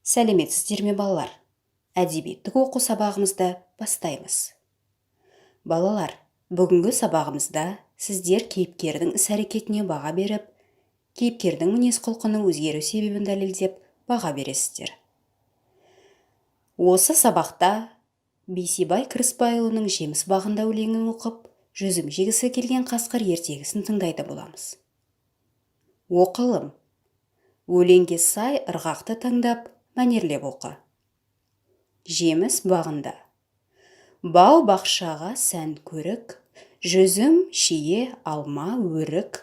Сәлеметсіздер ме балалар? Әдебиеттік оқу сабағымызды бастаймыз. Балалар, бүгінгі сабағымызда сіздер кейіпкердің іс-әрекетіне баға беріп, кейіпкердің мінез-құлқының өзгеру себебін дәлелдеп баға бересіздер. Осы сабақта Бейсебай Кіріспайұлының жеміс бағында өлеңін оқып, жүзім жегісі келген қасқыр ертегісін тыңдайды боламыз. Оқылым. Өлеңге сай ырғақты таңдап, мәнерлеп оқы. Жеміс бағында. Бау бақшаға сән көрік, жүзім, шие, алма, өрік.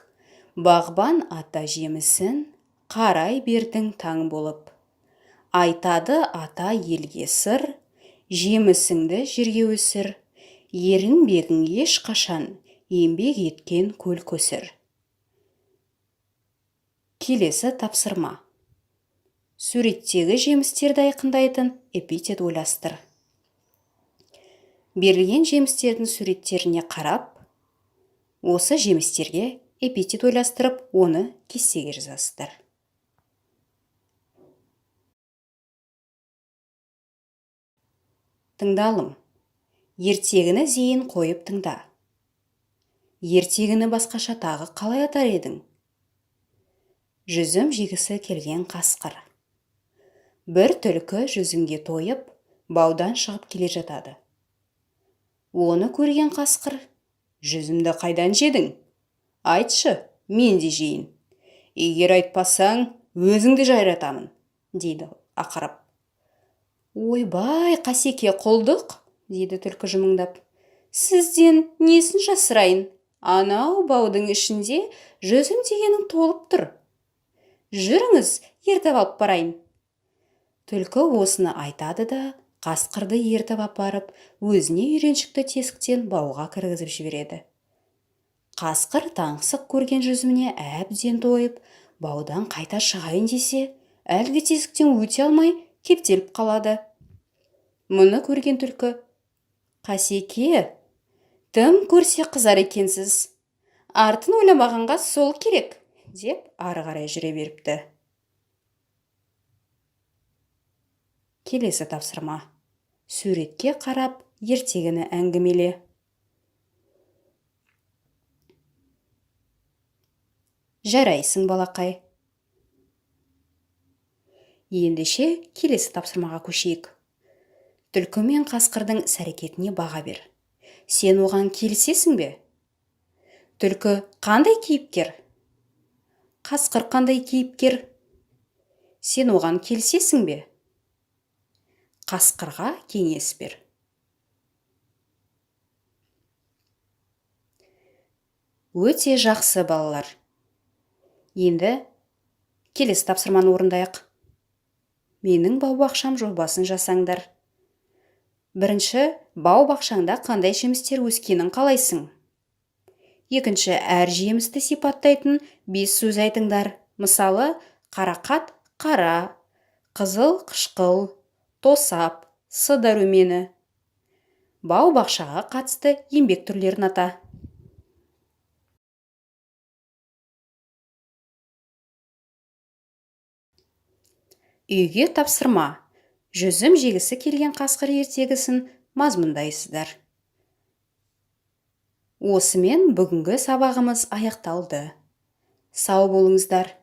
Бағбан ата жемісін, қарай бердің таң болып. Айтады ата елге сыр, жемісіңді жерге өсір. Ерінбегің ешқашан, еңбек еткен көл көсір. Келесі тапсырма. Суреттегі жемістерді айқындайтын эпитет ойластыр. Берілген жемістердің суреттеріне қарап, осы жемістерге эпитет ойластырып, оны кестеге жазасыздар. Тыңдалым. Ертегіні зейін қойып тыңда. Ертегіні басқаша тағы қалай атар едің? Жүзім жегісі келген қасқыр. Бір түлкі жүзімге тойып, баудан шығып келе жатады. Оны көрген қасқыр: жүзімді қайдан жедің? Айтшы, мен де жейін. Егер айтпасаң, өзіңді жайратамын, дейді ақырып. Ойбай, Қасеке, құлдық, дейді түлкі жымыңдап. Сізден несін жасырайын? Анау баудың ішінде жүзім дегенің толып тұр. Жүріңіз, ертіп алып барайын. Түлкі осыны айтады да, қасқырды ертіп апарып, өзіне үйреншікті тесіктен бауға кіргізіп жібереді. Қасқыр таңсық көрген жүзіміне әбден тойып, баудан қайта шығайын десе, әлгі тесіктен өте алмай кептеліп қалады. Мұны көрген түлкі: Қасеке, тым көрсе қызар екенсіз. Артын ойламағанға сол керек, деп ары қарай жүре беріпті. Келесі тапсырма. Суретке қарап, ертегіні әңгімеле. Жарайсың, балақай. Ендеше келесі тапсырмаға көшейік. Түлкі мен қасқырдың іс-әрекетіне баға бер. Сен оған келісесің бе? Түлкі қандай кейіпкер? Қасқыр қандай кейіпкер? Сен оған келісесің бе? Қасқырға кеңес бер. Өте жақсы, балалар. Енді келесі тапсырманы орындайық. Менің бау-бақшам жобасын жасаңдар. Бірінші, бау-бақшаңда қандай жемістер өскенін қалайсың? Екінші, әр жемісті сипаттайтын 5 сөз айтыңдар. Мысалы, қарақат – қара, қызыл – қышқыл, тосап, с дәрумені. Бау-бақшаға қатысты еңбек түрлерін ата. Үйге тапсырма. Жүзім жегісі келген қасқыр ертегісін мазмұндайсыздар. Осымен бүгінгі сабағымыз аяқталды. Сау болыңыздар.